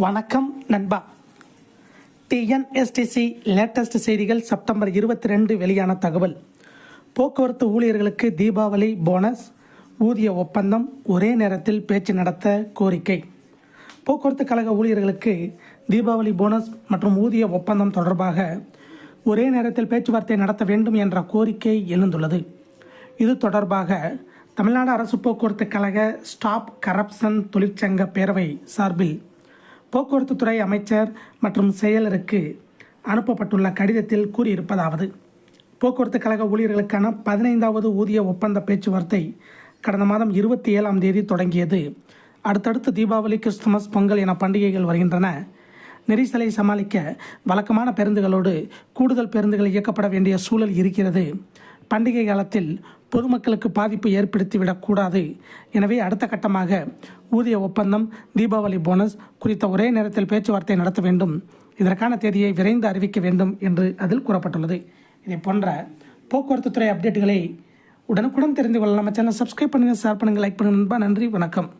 வணக்கம் நண்பா. TNSTC latest செய்திகள் செப்டம்பர் 22 வெளியான தகவல். போக்குவரத்து ஊழியர்களுக்கு தீபாவளி போனஸ், ஊதிய ஒப்பந்தம் ஒரே நேரத்தில் பேச்சு நடத்த கோரிக்கை. போக்குவரத்து கழக ஊழியர்களுக்கு தீபாவளி போனஸ் மற்றும் ஊதிய ஒப்பந்தம் தொடர்பாக ஒரே நேரத்தில் பேச்சுவார்த்தை நடத்த வேண்டும் என்ற கோரிக்கை எழுந்துள்ளது. இது தொடர்பாக தமிழ்நாடு அரசு போக்குவரத்து கழக ஸ்டாப் கரப்ஷன் தொழிற்சங்க பேரவை சார்பில் போக்குவரத்து துறை அமைச்சர் மற்றும் செயலருக்கு அனுப்பப்பட்டுள்ள கடிதத்தில் கூறியிருப்பதாவது: போக்குவரத்து கழக ஊழியர்களுக்கான 15வது ஊதிய ஒப்பந்த பேச்சுவார்த்தை கடந்த மாதம் 27ஆம் தேதி தொடங்கியது. அடுத்தடுத்து தீபாவளி, கிறிஸ்துமஸ், பொங்கல் என பண்டிகைகள் வருகின்றன. நெரிசலை சமாளிக்க வழக்கமான பேருந்துகளோடு கூடுதல் பேருந்துகள் இயக்கப்பட வேண்டிய சூழல் இருக்கிறது. பண்டிகை காலத்தில் பொதுமக்களுக்கு பாதிப்பு ஏற்படுத்திவிடக்கூடாது. எனவே அடுத்த கட்டமாக ஊதிய ஒப்பந்தம், தீபாவளி போனஸ் குறித்த ஒரே நேரத்தில் பேச்சுவார்த்தை நடத்த வேண்டும். இதற்கான தேதியை விரைந்து அறிவிக்க வேண்டும் என்று அதில் கூறப்பட்டுள்ளது. இதை போன்ற போக்குவரத்து துறை அப்டேட்டுகளை உடனுக்குடன் தெரிந்து கொள்ள நம்ம சேனல் சப்ஸ்கிரைப் பண்ணுங்கள், ஷேர் பண்ணுங்கள், லைக் பண்ணுங்கள். நன்றி, வணக்கம்.